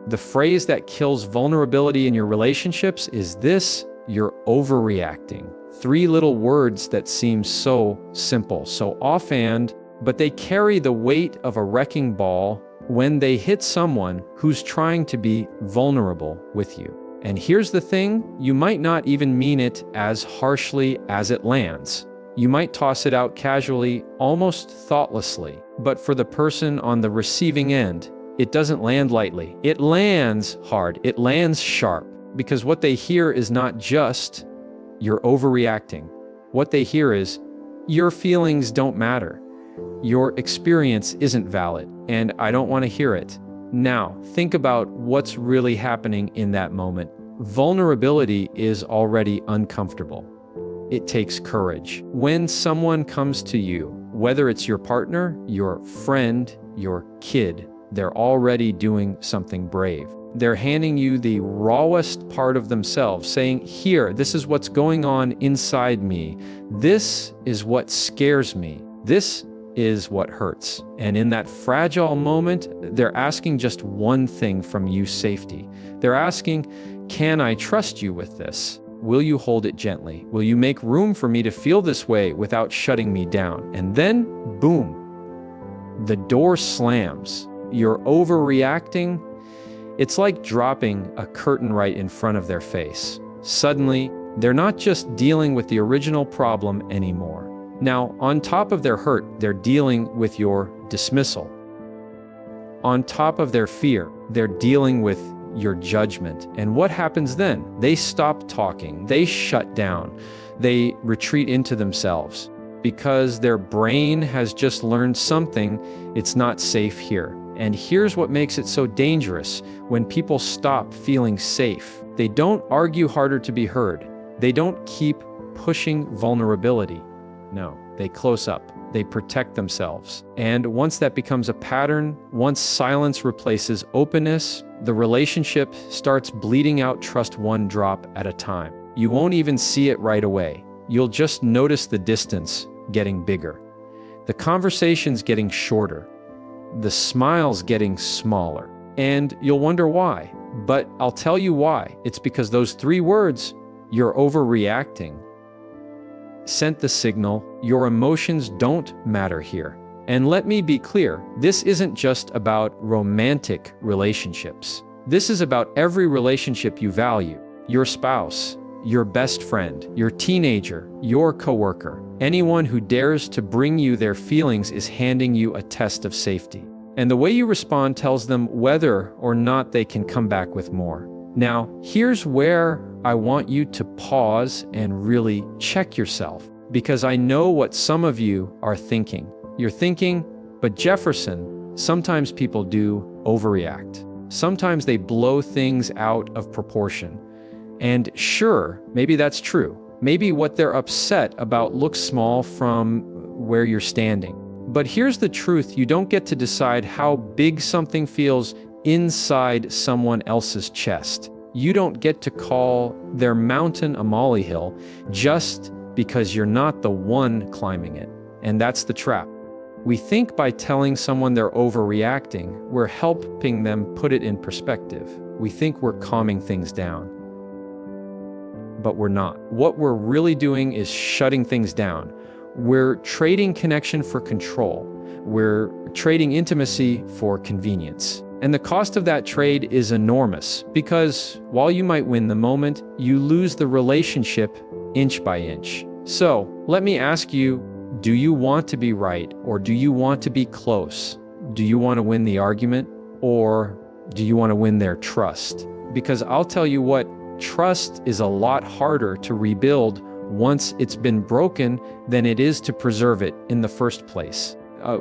The phrase that kills vulnerability in your relationships is this: you're overreacting. Three little words that seem so simple, so offhand, but they carry the weight of a wrecking ball when they hit someone who's trying to be vulnerable with you. And here's the thing, you might not even mean it as harshly as it lands. You might toss it out casually, almost thoughtlessly. But for the person on the receiving end, it doesn't land lightly. It lands hard. It lands sharp. Because what they hear is not just, "You're overreacting." What they hear is, "Your feelings don't matter. Your experience isn't valid, and I don't want to hear it." Now, think about what's really happening in that moment. Vulnerability is already uncomfortable. It takes courage. When someone comes to you, whether it's your partner, your friend, your kid, they're already doing something brave. They're handing you the rawest part of themselves, saying, "Here, this is what's going on inside me. This is what scares me. This is what hurts." And in that fragile moment, they're asking just one thing from you: safety. They're asking, "Can I trust you with this? Will you hold it gently? Will you make room for me to feel this way without shutting me down?" And then, boom, the door slams. You're overreacting. It's like dropping a curtain right in front of their face. Suddenly, they're not just dealing with the original problem anymore. Now, on top of their hurt, they're dealing with your dismissal. On top of their fear, they're dealing with your judgment. And what happens then? They stop talking. They shut down. They retreat into themselves because their brain has just learned something: it's not safe here. And here's what makes it so dangerous. When people stop feeling safe, they don't argue harder to be heard. They don't keep pushing vulnerability. No, they close up. They protect themselves. And once that becomes a pattern, once silence replaces openness, the relationship starts bleeding out trust one drop at a time. You won't even see it right away. You'll just notice the distance getting bigger. The conversations getting shorter. The smiles getting smaller. And you'll wonder why. But I'll tell you why. It's because those three words, "you're overreacting," sent the signal: your emotions don't matter here. And let me be clear, this isn't just about romantic relationships. This is about every relationship you value. Your spouse, your best friend, your teenager, your coworker. Anyone who dares to bring you their feelings is handing you a test of safety. And the way you respond tells them whether or not they can come back with more. Now, here's where I want you to pause and really check yourself, because I know what some of you are thinking. You're thinking, "But Jefferson, sometimes people do overreact. Sometimes they blow things out of proportion." And sure, maybe that's true. Maybe what they're upset about looks small from where you're standing. But here's the truth: you don't get to decide how big something feels inside someone else's chest. You don't get to call their mountain a molehill just because you're not the one climbing it. And that's the trap. We think by telling someone they're overreacting, we're helping them put it in perspective. We think we're calming things down. But we're not. What we're really doing is shutting things down. We're trading connection for control. We're trading intimacy for convenience. And the cost of that trade is enormous, because while you might win the moment, you lose the relationship inch by inch. So, let me ask you, do you want to be right, or do you want to be close? Do you want to win the argument, or do you want to win their trust? Because I'll tell you what, trust is a lot harder to rebuild once it's been broken than it is to preserve it in the first place.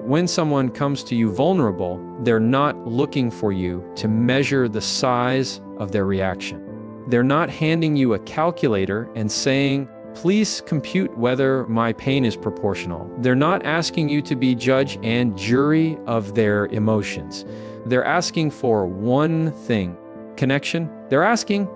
When someone comes to you vulnerable, they're not looking for you to measure the size of their reaction. They're not handing you a calculator and saying, "Please compute whether my pain is proportional." They're not asking you to be judge and jury of their emotions. They're asking for one thing: connection. They're asking,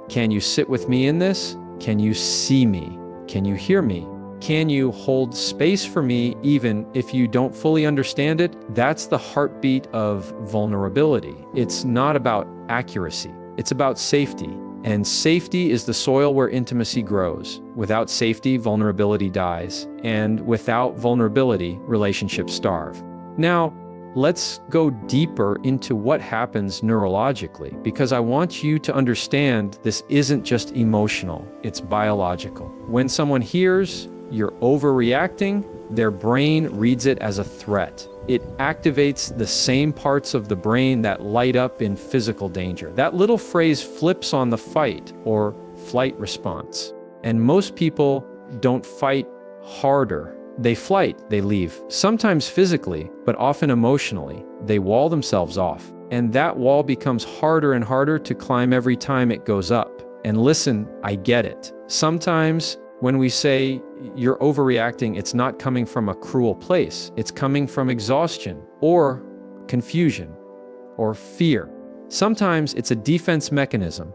"Can you sit with me in this? Can you see me? Can you hear me? Can you hold space for me even if you don't fully understand it? That's the heartbeat of vulnerability. It's not about accuracy. It's about safety. And safety is the soil where intimacy grows. Without safety, vulnerability dies. And without vulnerability, relationships starve. Now, let's go deeper into what happens neurologically, because I want you to understand this isn't just emotional, it's biological. When someone hears you're overreacting, their brain reads it as a threat. It activates the same parts of the brain that light up in physical danger. That little phrase flips on the fight or flight response. And most people don't fight harder. They flight, they leave, sometimes physically, but often emotionally. They wall themselves off. And that wall becomes harder and harder to climb every time it goes up. And listen, I get it. Sometimes when we say you're overreacting, it's not coming from a cruel place. It's coming from exhaustion or confusion or fear. Sometimes it's a defense mechanism.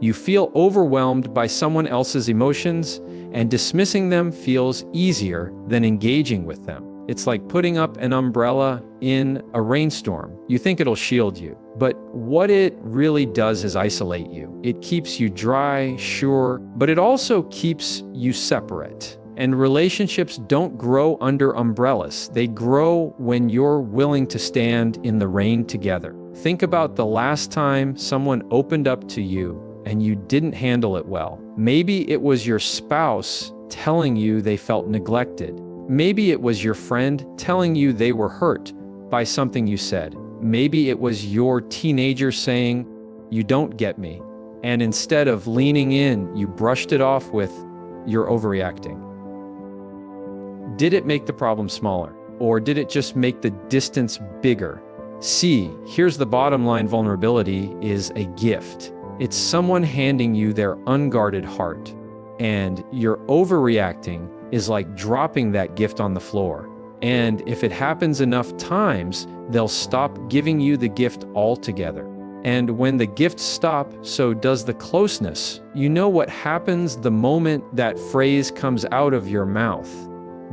You feel overwhelmed by someone else's emotions, and dismissing them feels easier than engaging with them. It's like putting up an umbrella in a rainstorm. You think it'll shield you, but what it really does is isolate you. It keeps you dry, sure, but it also keeps you separate. And relationships don't grow under umbrellas. They grow when you're willing to stand in the rain together. Think about the last time someone opened up to you and you didn't handle it well. Maybe it was your spouse telling you they felt neglected. Maybe it was your friend telling you they were hurt by something you said. Maybe it was your teenager saying, "You don't get me." And instead of leaning in, you brushed it off with, "You're overreacting." Did it make the problem smaller? Or did it just make the distance bigger? See, here's the bottom line: vulnerability is a gift. It's someone handing you their unguarded heart. And your overreacting is like dropping that gift on the floor. And if it happens enough times, they'll stop giving you the gift altogether. And when the gifts stop, so does the closeness. You know what happens the moment that phrase comes out of your mouth?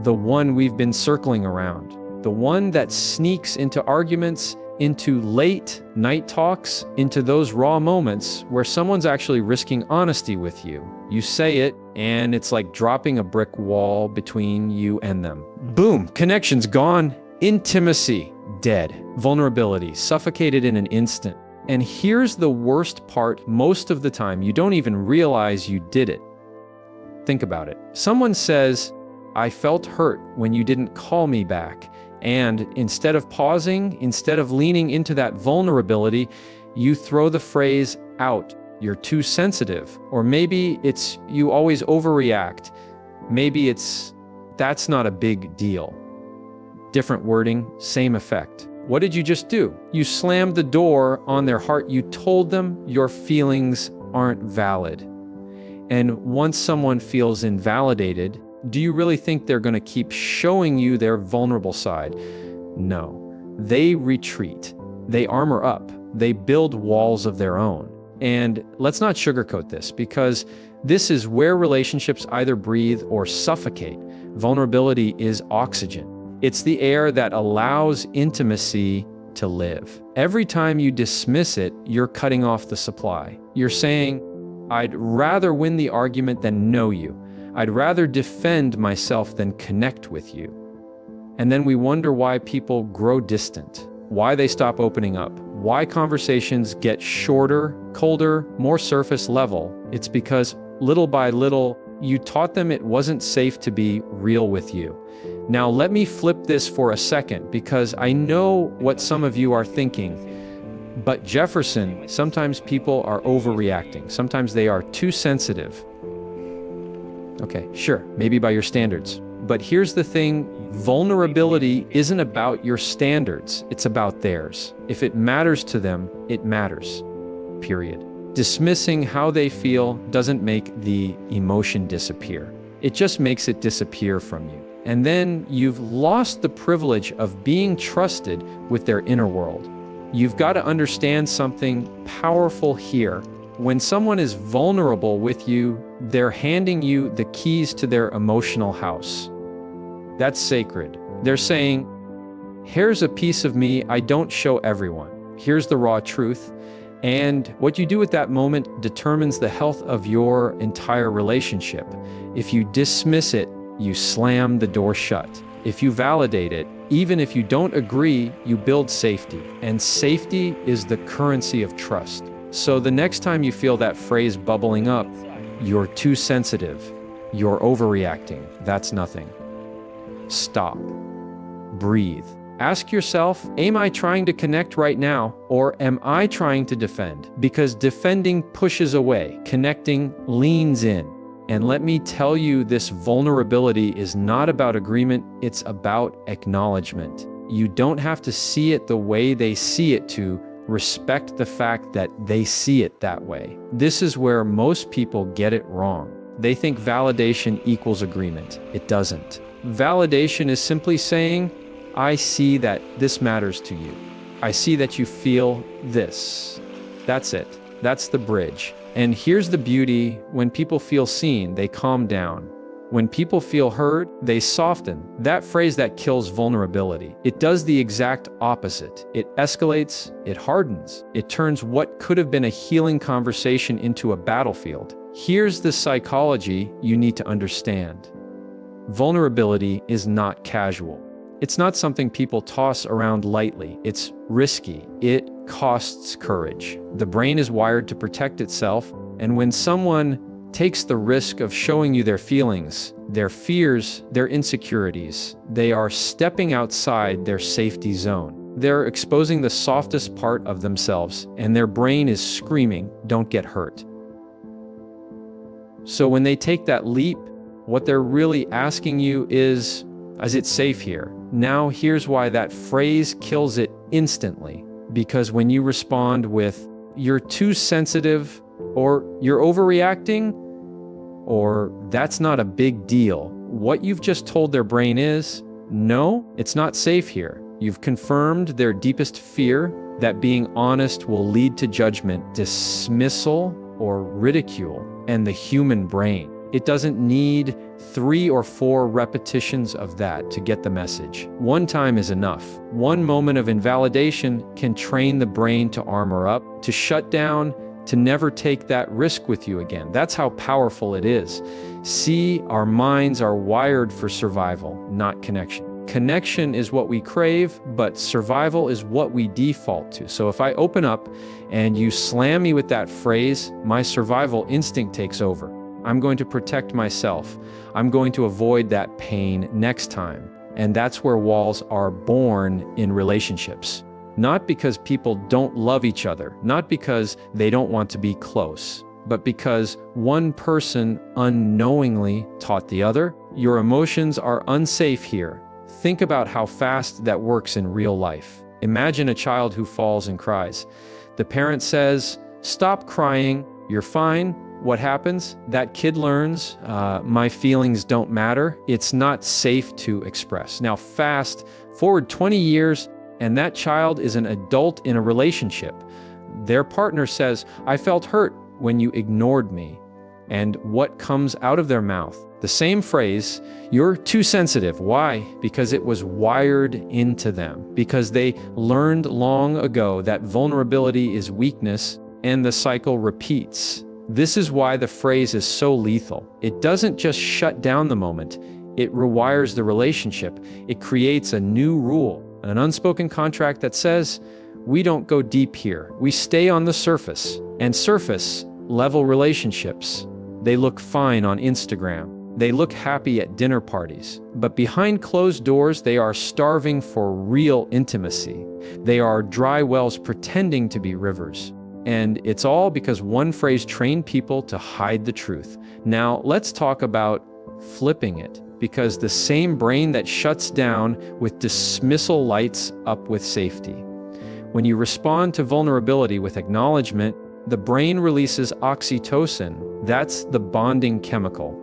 The one we've been circling around. The one that sneaks into arguments, into late night talks, into those raw moments where someone's actually risking honesty with you. You say it, and it's like dropping a brick wall between you and them. Boom, connection's gone, intimacy dead, vulnerability suffocated in an instant. And here's the worst part: most of the time, you don't even realize you did it. Think about it. Someone says, "I felt hurt when you didn't call me back." And instead of pausing, instead of leaning into that vulnerability, you throw the phrase out. You're too sensitive. Or maybe it's you always overreact. Maybe it's that's not a big deal. Different wording, same effect. What did you just do? You slammed the door on their heart. You told them your feelings aren't valid. And once someone feels invalidated, do you really think they're going to keep showing you their vulnerable side? No. They retreat. They armor up. They build walls of their own. And let's not sugarcoat this, because this is where relationships either breathe or suffocate. Vulnerability is oxygen. It's the air that allows intimacy to live. Every time you dismiss it, you're cutting off the supply. You're saying, "I'd rather win the argument than know you. I'd rather defend myself than connect with you." And then we wonder why people grow distant, why they stop opening up, why conversations get shorter, colder, more surface level. It's because little by little, you taught them it wasn't safe to be real with you. Now let me flip this for a second, because I know what some of you are thinking. But Jefferson, sometimes people are overreacting. Sometimes they are too sensitive. Okay, sure, maybe by your standards. But here's the thing: vulnerability isn't about your standards, it's about theirs. If it matters to them, it matters. Period. Dismissing how they feel doesn't make the emotion disappear. It just makes it disappear from you. And then you've lost the privilege of being trusted with their inner world. You've got to understand something powerful here. When someone is vulnerable with you, they're handing you the keys to their emotional house. That's sacred. They're saying, here's a piece of me I don't show everyone. Here's the raw truth. And what you do at that moment determines the health of your entire relationship. If you dismiss it, you slam the door shut. If you validate it, even if you don't agree, you build safety. And safety is the currency of trust. So the next time you feel that phrase bubbling up, you're too sensitive, you're overreacting, that's nothing. Stop. Breathe. Ask yourself, am I trying to connect right now, or am I trying to defend? Because defending pushes away, connecting leans in. And let me tell you, this vulnerability is not about agreement, it's about acknowledgement. You don't have to see it the way they see it to respect the fact that they see it that way. This is where most people get it wrong. They think validation equals agreement. It doesn't. Validation is simply saying, I see that this matters to you. I see that you feel this. That's it. That's the bridge. And here's the beauty: when people feel seen, they calm down. When people feel heard, they soften. That phrase that kills vulnerability. It does the exact opposite. It escalates, it hardens. It turns what could have been a healing conversation into a battlefield. Here's the psychology you need to understand. Vulnerability is not casual. It's not something people toss around lightly. It's risky. It costs courage. The brain is wired to protect itself, and when someone takes the risk of showing you their feelings, their fears, their insecurities, they are stepping outside their safety zone. They're exposing the softest part of themselves, and their brain is screaming, "Don't get hurt." So when they take that leap, what they're really asking you is it safe here? Now here's why that phrase kills it instantly. Because when you respond with, "You're too sensitive," or "You're overreacting," or "That's not a big deal," what you've just told their brain is, no, it's not safe here. You've confirmed their deepest fear, that being honest will lead to judgment, dismissal, or ridicule. And the human brain, it doesn't need 3 or 4 repetitions of that to get the message. One time is enough. One moment of invalidation can train the brain to armor up, to shut down, to never take that risk with you again. That's how powerful it is. See, our minds are wired for survival, not connection. Connection is what we crave, but survival is what we default to. So if I open up and you slam me with that phrase, my survival instinct takes over. I'm going to protect myself. I'm going to avoid that pain next time. And that's where walls are born in relationships. Not because people don't love each other, not because they don't want to be close, but because one person unknowingly taught the other, "Your emotions are unsafe here." Think about how fast that works in real life. Imagine a child who falls and cries. The parent says, "Stop crying, you're fine." What happens? That kid learns, my feelings don't matter. It's not safe to express. Now fast forward 20 years, and that child is an adult in a relationship. Their partner says, "I felt hurt when you ignored me." And what comes out of their mouth? The same phrase, "You're too sensitive." Why? Because it was wired into them. Because they learned long ago that vulnerability is weakness, and the cycle repeats. This is why the phrase is so lethal. It doesn't just shut down the moment, it rewires the relationship. It creates a new rule, an unspoken contract that says, we don't go deep here. We stay on the surface. And surface level relationships, they look fine on Instagram. They look happy at dinner parties. But behind closed doors, they are starving for real intimacy. They are dry wells pretending to be rivers. And it's all because one phrase trained people to hide the truth. Now, let's talk about flipping it, because the same brain that shuts down with dismissal lights up with safety. When you respond to vulnerability with acknowledgement, the brain releases oxytocin. That's the bonding chemical.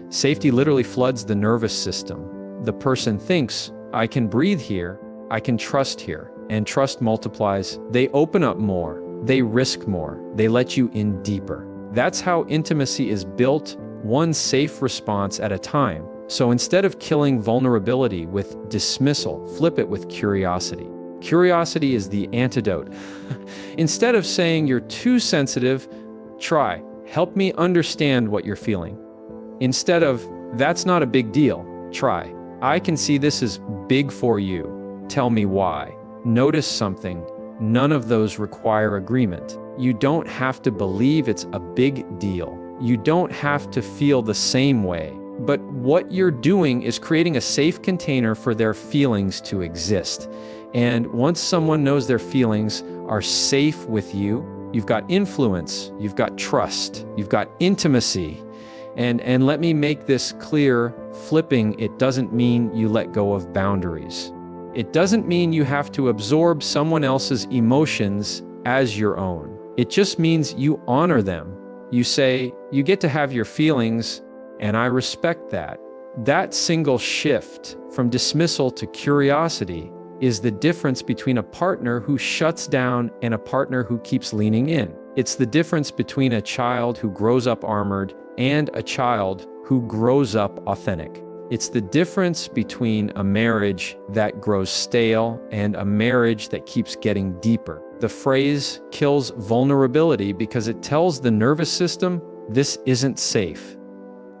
Safety literally floods the nervous system. The person thinks, I can breathe here, I can trust here, and trust multiplies. They open up more. they risk more, they let you in deeper. That's how intimacy is built, one safe response at a time. So instead of killing vulnerability with dismissal, flip it with curiosity. Curiosity is the antidote. Instead of saying you're too sensitive, try, help me understand what you're feeling. Instead of, that's not a big deal, try, I can see this is big for you. Tell me why. Notice something. None of those require agreement. You don't have to believe it's a big deal. You don't have to feel the same way. But what you're doing is creating a safe container for their feelings to exist. And once someone knows their feelings are safe with you, you've got influence, you've got trust, you've got intimacy. And let me make this clear, flipping it doesn't mean you let go of boundaries. It doesn't mean you have to absorb someone else's emotions as your own. It just means you honor them. You say, you get to have your feelings, and I respect that. That single shift from dismissal to curiosity is the difference between a partner who shuts down and a partner who keeps leaning in. It's the difference between a child who grows up armored and a child who grows up authentic. It's the difference between a marriage that grows stale and a marriage that keeps getting deeper. The phrase kills vulnerability because it tells the nervous system, this isn't safe.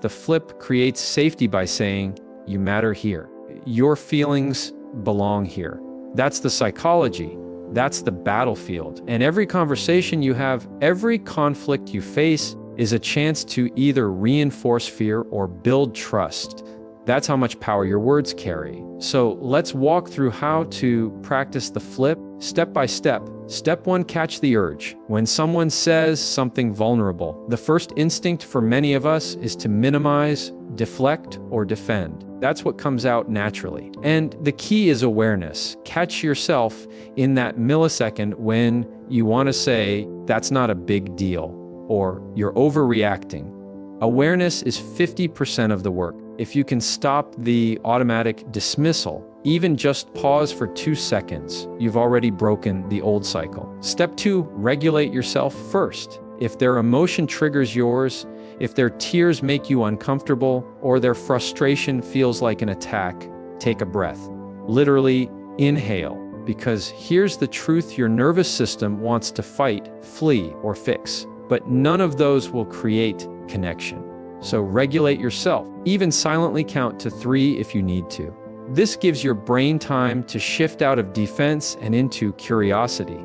The flip creates safety by saying, you matter here. Your feelings belong here. That's the psychology. That's the battlefield. And every conversation you have, every conflict you face is a chance to either reinforce fear or build trust. That's how much power your words carry. So let's walk through how to practice the flip step by step. Step 1, catch the urge. When someone says something vulnerable, the first instinct for many of us is to minimize, deflect, or defend. That's what comes out naturally. And the key is awareness. Catch yourself in that millisecond when you want to say, that's not a big deal, or you're overreacting. Awareness is 50% of the work. If you can stop the automatic dismissal, even just pause for 2 seconds, you've already broken the old cycle. Step 2, regulate yourself first. If their emotion triggers yours, if their tears make you uncomfortable, or their frustration feels like an attack, take a breath. Literally, inhale. Because here's the truth: your nervous system wants to fight, flee, or fix. But none of those will create connection. So regulate yourself. Even silently count to 3 if you need to. This gives your brain time to shift out of defense and into curiosity.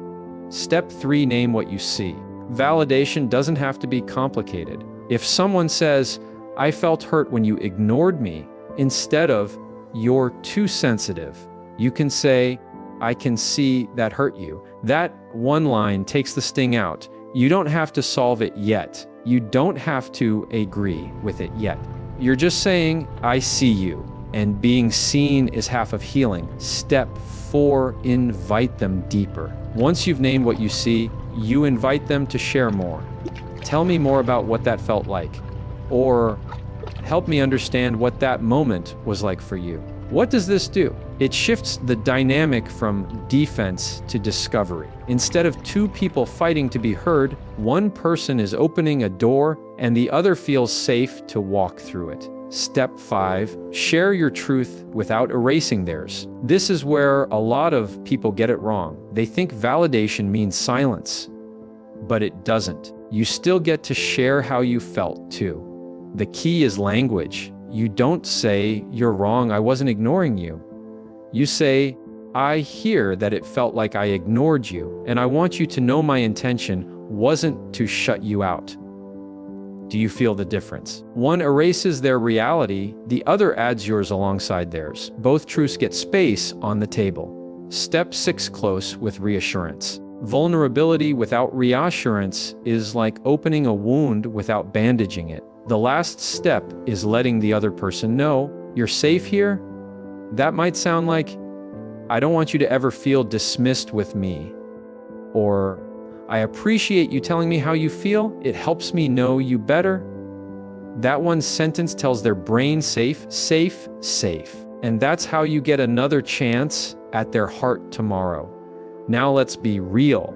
Step 3, name what you see. Validation doesn't have to be complicated. If someone says, I felt hurt when you ignored me, instead of, you're too sensitive, you can say, I can see that hurt you. That one line takes the sting out. You don't have to solve it yet. You don't have to agree with it yet. You're just saying, I see you. And being seen is half of healing. Step 4, invite them deeper. Once you've named what you see, you invite them to share more. Tell me more about what that felt like. Or help me understand what that moment was like for you. What does this do? It shifts the dynamic from defense to discovery. Instead of 2 people fighting to be heard, one person is opening a door and the other feels safe to walk through it. Step 5, share your truth without erasing theirs. This is where a lot of people get it wrong. They think validation means silence, but it doesn't. You still get to share how you felt too. The key is language. You don't say, you're wrong, I wasn't ignoring you. You say, I hear that it felt like I ignored you, and I want you to know my intention wasn't to shut you out. Do you feel the difference? One erases their reality, the other adds yours alongside theirs. Both truths get space on the table. Step 6, close with reassurance. Vulnerability without reassurance is like opening a wound without bandaging it. The last step is letting the other person know, you're safe here. That might sound like, I don't want you to ever feel dismissed with me. Or, I appreciate you telling me how you feel. It helps me know you better. That one sentence tells their brain safe, safe, safe. And that's how you get another chance at their heart tomorrow. Now let's be real.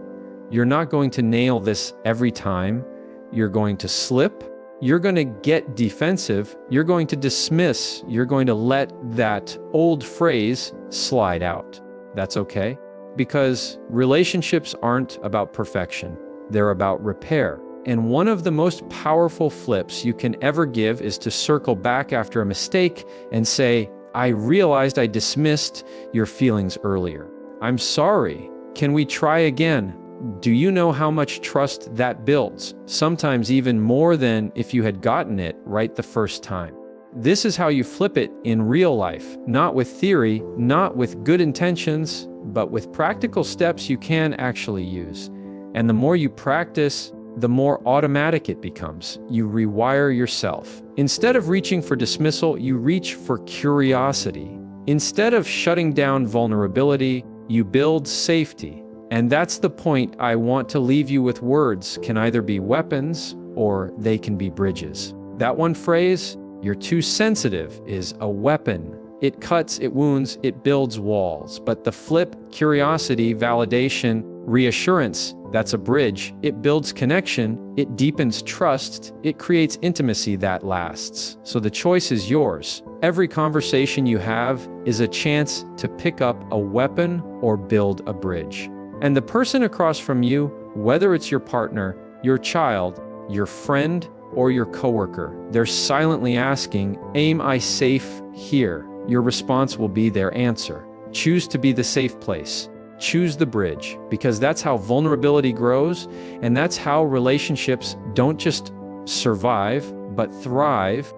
You're not going to nail this every time. You're going to slip. You're going to get defensive. You're going to dismiss. You're going to let that old phrase slide out. That's okay, because relationships aren't about perfection. They're about repair. And one of the most powerful flips you can ever give is to circle back after a mistake and say, I realized I dismissed your feelings earlier. I'm sorry. Can we try again? Do you know how much trust that builds? Sometimes even more than if you had gotten it right the first time. This is how you flip it in real life, not with theory, not with good intentions, but with practical steps you can actually use. And the more you practice, the more automatic it becomes. You rewire yourself. Instead of reaching for dismissal, you reach for curiosity. Instead of shutting down vulnerability, you build safety. And that's the point I want to leave you with. Words can either be weapons or they can be bridges. That one phrase, "You're too sensitive," is a weapon. It cuts, it wounds, it builds walls. But the flip, curiosity, validation, reassurance, that's a bridge. It builds connection, it deepens trust, it creates intimacy that lasts. So the choice is yours. Every conversation you have is a chance to pick up a weapon or build a bridge. And the person across from you, whether it's your partner, your child, your friend, or your coworker, they're silently asking, am I safe here? Your response will be their answer. Choose to be the safe place. Choose the bridge, because that's how vulnerability grows, and that's how relationships don't just survive, but thrive.